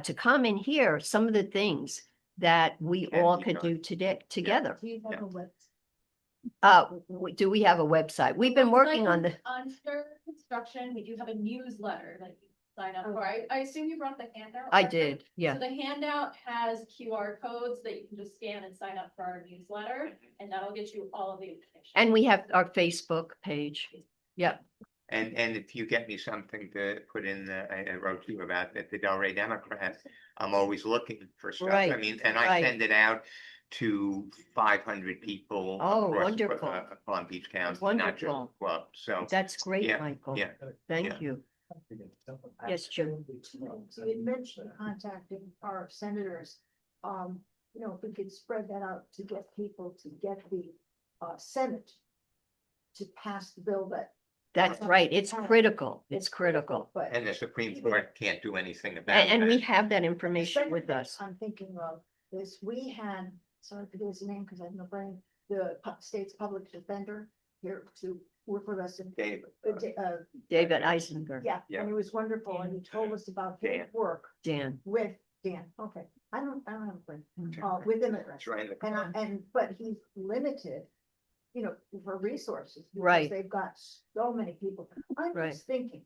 to come and hear some of the things that we Can all be could done. do together. Do you have a website? Do we have a website? We've been working on the, Under construction, we do have a newsletter that you can sign up for. I assume you brought the handout. I Barbara? did, yeah. So the handout has QR codes that you can just scan and sign up for our newsletter, and that'll get you all of the information. And we have our Facebook page. Yep. And if you get me something to put in, I wrote to you about that, the Delray Democrat, I'm always looking for stuff. I Right, mean, and I right. send it out to 500 people. Oh, across, wonderful. Palm Beach County, not just Wonderful. the club, so. That's great, Yeah, Michael. yeah, Thank yeah. you. Yes, Jim. So you mentioned contacting our senators. You know, if we could spread that out to get people to get the Senate to pass the bill that. That's right. It's critical. It's critical. But. And the Supreme Court can't do anything about And that. we have that information with us. I'm thinking of is we had, sorry, I forget his name because I have no brain, the state's public defender here to work with us in. Dave, David Eisinger. Yeah, Yeah. and it was wonderful, and he told us about his Dan. work Dan. with Dan, okay, I don't have a brain, Mhm. with immigrants. That's right. But he's limited, you know, for resources. because Right. They've got so many people. I'm Right. just thinking,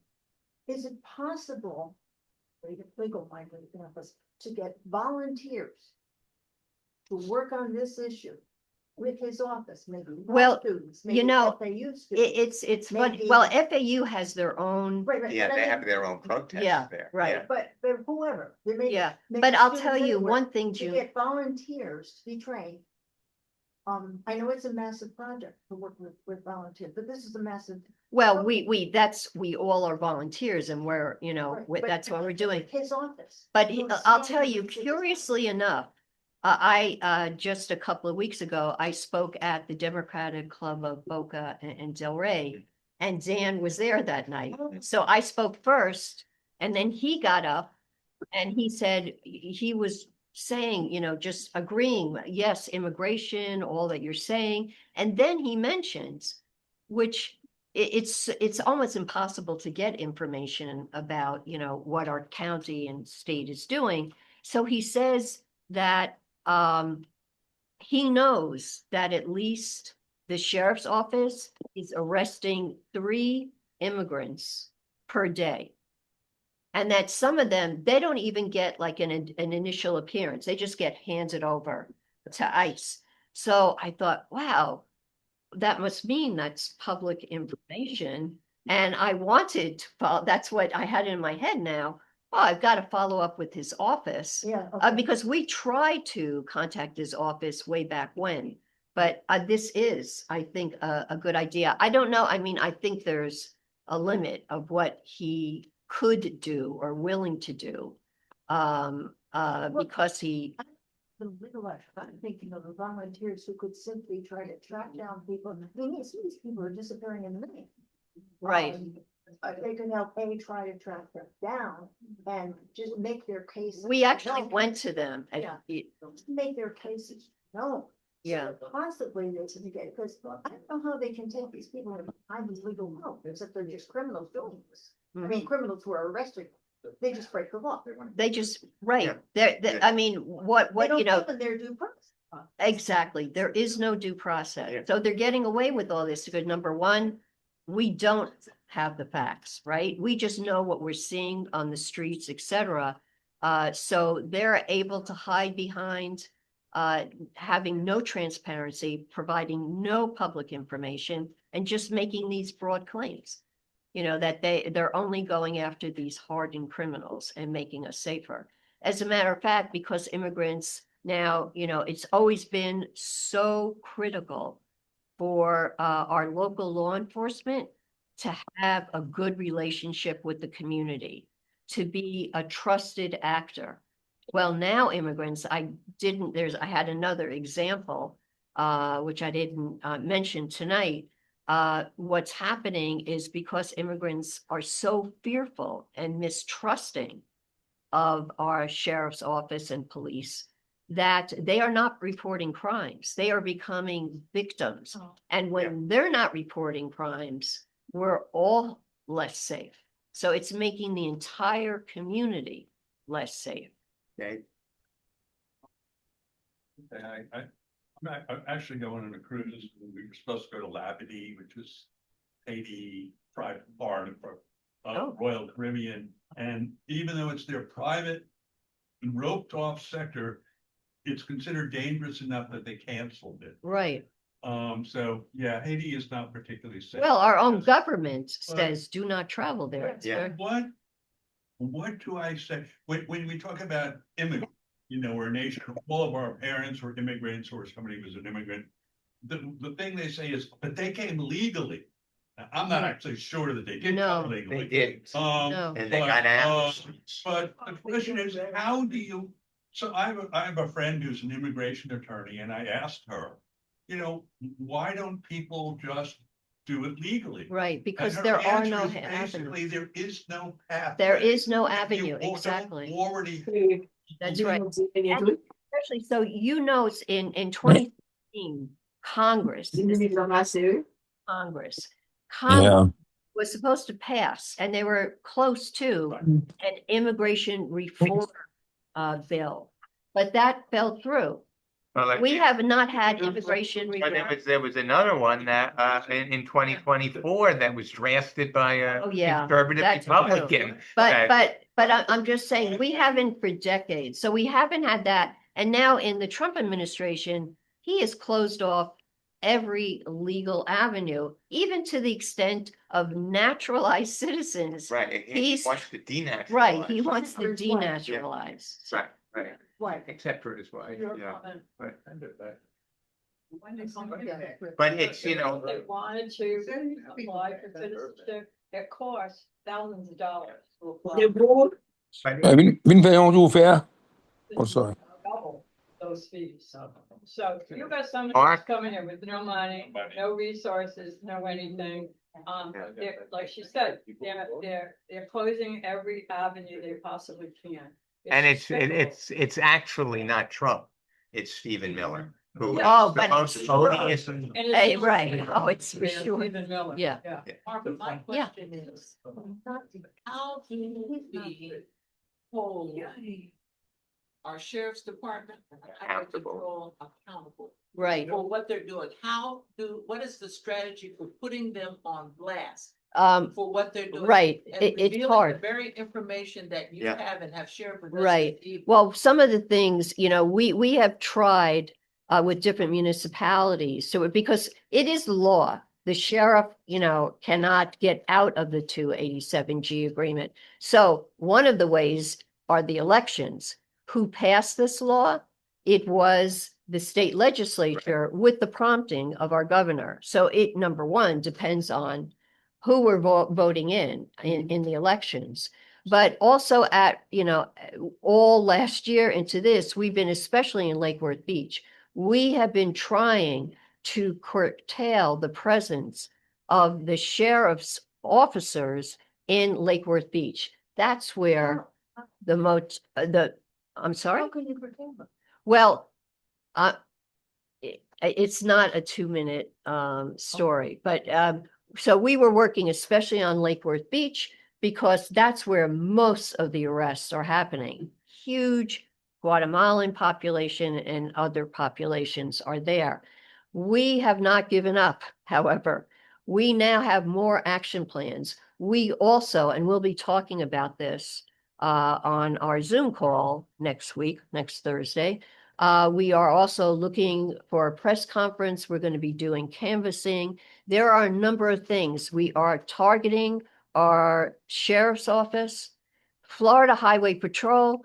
is it possible, legal minded us, to get volunteers to work on this issue with his office, maybe law Well, students, you maybe know, FAU students. It's funny. Maybe- Well, FAU has their own, Right, right, Yeah, but I they mean- have their own protests Yeah, there. right. Yeah. But whoever, there may. yeah. maybe But I'll students tell you anywhere, one thing, to June. get volunteers to be trained. I know it's a massive project to work with volunteers, but this is a massive. Well, we all are volunteers and we're, you know, Right, but that's what we're doing. His office. But you know, I'll tell standing you, in his- curiously enough, I just a couple of weeks ago, I spoke at the Democratic Club of Boca and Delray, and Dan was there that night. So I spoke first, and then he got up and he said, he was saying, you know, just agreeing, yes, immigration, all that you're saying. And then he mentions, which it's almost impossible to get information about, you know, what our county and state is doing. So he says that he knows that at least the sheriff's office is arresting 3 immigrants per day. And that some of them, they don't even get like an initial appearance. They just get handed over to ICE. So I thought, wow, that must mean that's public information. And I wanted to follow, that's what I had in my head now. Oh, I've got to follow up with his office. Yeah. okay. Because we tried to contact his office way back when, but this is, I think, a good idea. I don't know. I mean, I think there's a limit of what he could do or willing to do. Because he, The legal life, I'm thinking of the volunteers who could simply try to track down people. The thing is, these people are disappearing in the night. right, They can help try to track them down and just make their case. we actually known. went to them. and Yeah. he- Make their cases known. So Yeah. that possibly they should get, because I don't know how they can take these people and find these legal help, except they're just criminals doing this. I mean, criminals who are arrested, they just break the law. They just, right, Yeah. they're, I mean, what, They you don't know, give them their due process. exactly, there is no due process. Yeah. So they're getting away with all this because number one, we don't have the facts, right? We just know what we're seeing on the streets, etc. So they're able to hide behind having no transparency, providing no public information, and just making these broad claims. You know, that they're only going after these hardened criminals and making us safer. As a matter of fact, because immigrants now, you know, it's always been so critical for our local law enforcement to have a good relationship with the community, to be a trusted actor. Well, now immigrants, I had another example, which I didn't mention tonight. What's happening is because immigrants are so fearful and mistrusting of our sheriff's office and police, that they are not reporting crimes. They are becoming victims. Oh. And when they're not reporting crimes, we're all less safe. So it's making the entire community less safe. Okay. I'm actually going on a cruise. We were supposed to go to Labadee, which is Haiti private part of Oh. Royal Caribbean. And even though it's their private roped off sector, it's considered dangerous enough that they canceled it. Right. So yeah, Haiti is not particularly safe. Well, our own Yes. government says do not travel there. It's Yeah. very- What do I say? When we talk about immigrants, we're a nation, all of our parents were immigrants or somebody was an immigrant. The thing they say is, but they came legally. Now, I'm not actually sure that they did No. come legally. They did. No. And they got out. But the question is, how do you, so I have a friend who's an immigration attorney, and I asked her, why don't people just do it legally? Right, because And her there are answer no is basically, avenues. there is no path. There is no If you avenue, don't exactly. Already. That's right. Especially, so it's in 2016, Congress, Congress Yeah. was supposed to pass, and they were close to an immigration reform bill, but that fell through. Well, We have not had immigration But reform. there was another one that, in 2024 that was drafted by a Oh, yeah, conservative that's true. Republican. But I'm just saying, we haven't for decades, so we haven't had that. And now in the Trump administration, he has closed off every legal avenue, even to the extent of naturalized citizens. Right, he He's- wants to denaturalize. Right, he wants to For his wife. denaturalize. Right, right, Right. except for his wife, Your yeah. comment. Right. When they come Yeah. back, But it's, if they wanted to apply for citizenship, it costs thousands of dollars to apply. Vin Veillon ouvert. Oh, sorry. Double those fees. So you got somebody Mark? who's coming here with no money, no resources, no anything. Like she said, they're closing every avenue they possibly can. And despicable. it's actually not Trump, it's Stephen Miller, who is Oh, the but- most odious. And it's Hey, just- right. Oh, it's for Yeah, sure. Stephen Miller. Yeah. Yeah. Martha, my question is, how do we hold our sheriff's department and highway Accountable. patrol accountable Right. for what they're doing? What is the strategy for putting them on blast for what they're doing? Right. And It's revealing the hard. very information that you Yeah. have and have shared with us. Right. this evening. Well, some of the things, we have tried with different municipalities. So because it is law, the sheriff, cannot get out of the 287G agreement. So one of the ways are the elections. Who passed this law? It was the state legislature with the prompting of our governor. So it, number one, depends on who we're voting in the elections. But also all last year into this, we've been, especially in Lake Worth Beach, we have been trying to curtail the presence of the sheriff's officers in Lake Worth Beach. That's where I'm sorry? How can you pretend? Well, it's not a 2-minute story, but so we were working especially on Lake Worth Beach because that's where most of the arrests are happening. Huge Guatemalan population and other populations are there. We have not given up, however. We now have more action plans. We also, and we'll be talking about this on our Zoom call next Thursday. We are also looking for a press conference. We're going to be doing canvassing. There are a number of things. We are targeting our sheriff's office. Florida Highway Patrol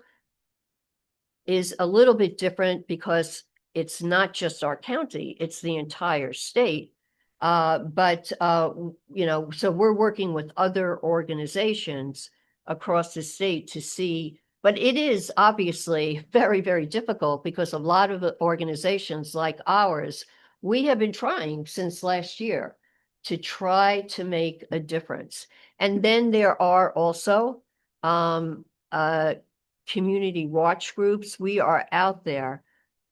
is a little bit different because it's not just our county, it's the entire state. So we're working with other organizations across the state to see, but it is obviously very, very difficult because a lot of the organizations like ours, we have been trying since last year to try to make a difference. And then there are also community watch groups. We are out there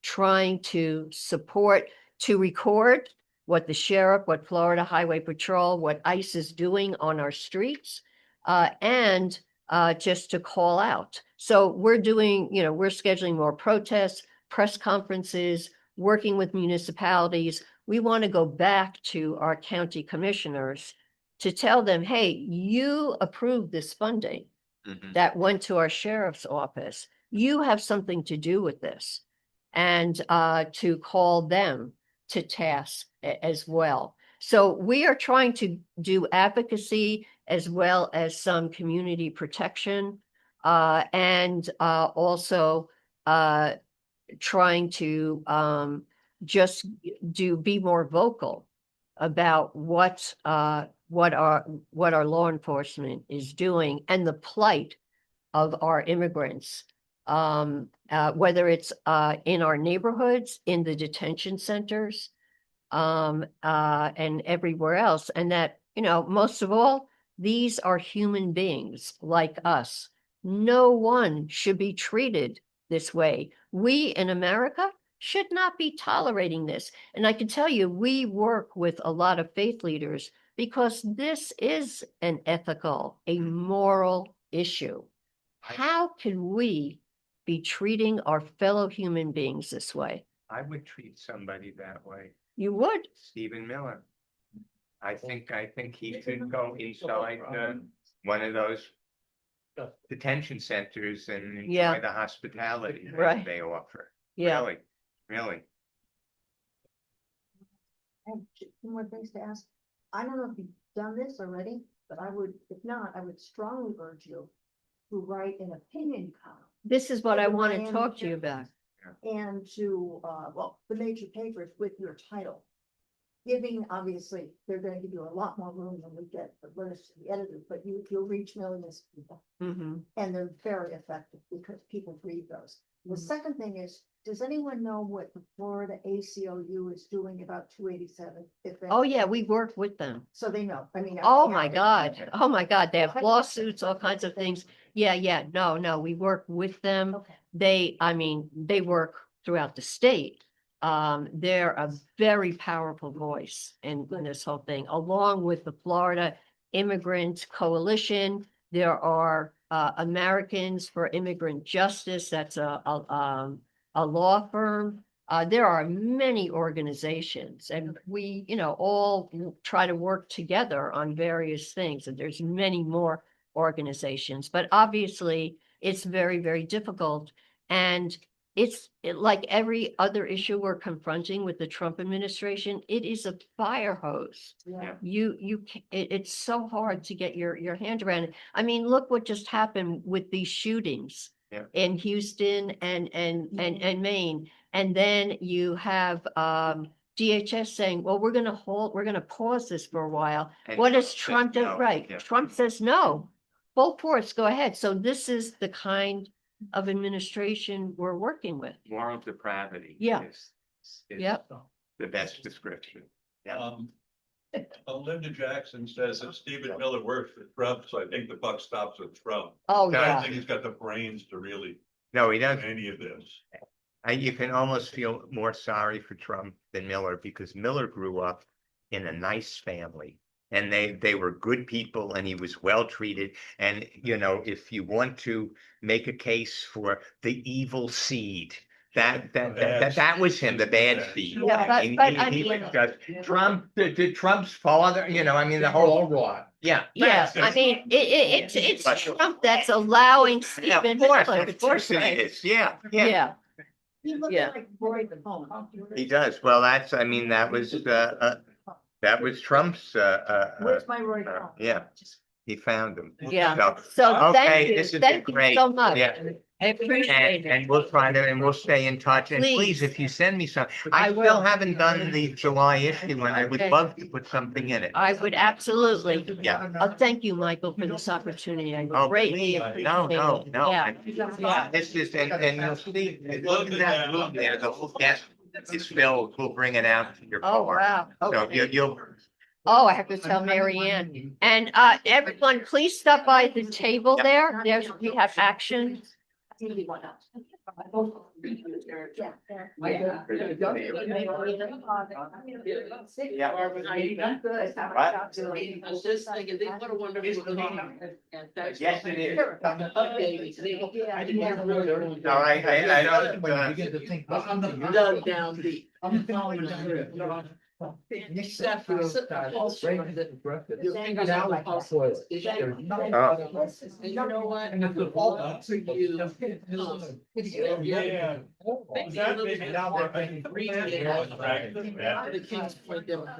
trying to support, to record what the sheriff, what Florida Highway Patrol, what ICE is doing on our streets, and just to call out. So we're doing, we're scheduling more protests, press conferences, working with municipalities. We want to go back to our county commissioners to tell them, hey, you approved this funding Mhm. that went to our sheriff's office. You have something to do with this. And to call them to task as well. So we are trying to do advocacy as well as some community protection, and also trying to just be more vocal about what our law enforcement is doing and the plight of our immigrants, whether it's in our neighborhoods, in the detention centers, and everywhere else. And that, most of all, these are human beings like us. No one should be treated this way. We in America should not be tolerating this. And I can tell you, we work with a lot of faith leaders because this is an ethical, a moral issue. How can we be treating our fellow human beings this way? I would treat somebody that way. You would. Stephen Miller. I think he should go inside one of those detention centers and enjoy Yeah. the hospitality that Right. they offer. Yeah. Really, really. I have two more things to ask. I don't know if you've done this already, but if not, I would strongly urge you to write an opinion column This is what I want to Miami talk to you about. and to, the major papers with your title. Giving, obviously, they're gonna give you a lot more room than we get for letters to the editor, but you'll reach millions of people. Mhm. And they're very effective because people read those. The Mhm. second thing is, does anyone know what the Florida ACLU is doing about 287? Oh, yeah, we work with them. So they know, I mean. Oh, my God. Oh, my God. They have lawsuits, all kinds of things. Yeah. No, we work with them. Okay. They work throughout the state. They're a very powerful voice in this whole thing, along with the Florida Immigrant Coalition. There are Americans for Immigrant Justice. That's a law firm. There are many organizations, and we, all try to work together on various things. And there's many more organizations, but obviously it's very, very difficult. And it's like every other issue we're confronting with the Trump administration, it is a fire hose. Yeah. It's so hard to get your hand around it. I mean, look what just happened with these shootings in Houston and Maine. And then you have DHS saying, well, we're going to pause this for a while. And What does Trump Trump says do? no. Right. Yeah. Trump says no. Full force, go ahead. So this is the kind of administration we're working with. Moral depravity. Yeah. is Yep. the best description. Yeah. Linda Jackson says that Stephen Miller works for Trump, so I think the buck stops with Trump. Oh, I yeah. don't think he's got the brains to really No, he do doesn't. any of this. You can almost feel more sorry for Trump than Miller, because Miller grew up in a nice family and they were good people and he was well treated. And, if you want to make a case for the evil seed, that was him, the bad seed. Yeah, but He I was just Trump's father, the whole rot. Yeah. Yeah, I mean, it's Trump that's allowing Yeah, Stephen of Miller. course it is. Yeah. Yeah, He looks Yeah. like Roy the Bone. He does. Well, that was Trump's, Where's my Roy the Bone? yeah. He found him. yeah. So, So okay, thank you. this has been Thank you great. so much. Yeah. I appreciate it. And we'll we'll stay in touch. And please, Please. if you send me some, I I will. still haven't done the July issue and I would Okay. love to put something in it. I would absolutely. Yeah. Thank you, Michael, for this opportunity. I Oh, greatly please, appreciate no. it. Yeah. Yeah, this is, and you'll see, look at that room there, the whole desk is filled. We'll bring it out to your Oh, car. wow. So Okay. you'll, Oh, I have to tell Mary Ann. And everyone, please stop by the table there. We have action. I was just thinking, what a wonderful team. And thanks for- yes, it is. Okay. No, I don't, You get to think. Dug down deep. I'm following the script. Except for the culture of your fingers on the pulse of this issue. And you know what? And it's a fault. For you, Yeah. maybe a little bit more than 3 years. The Kings for Democrats.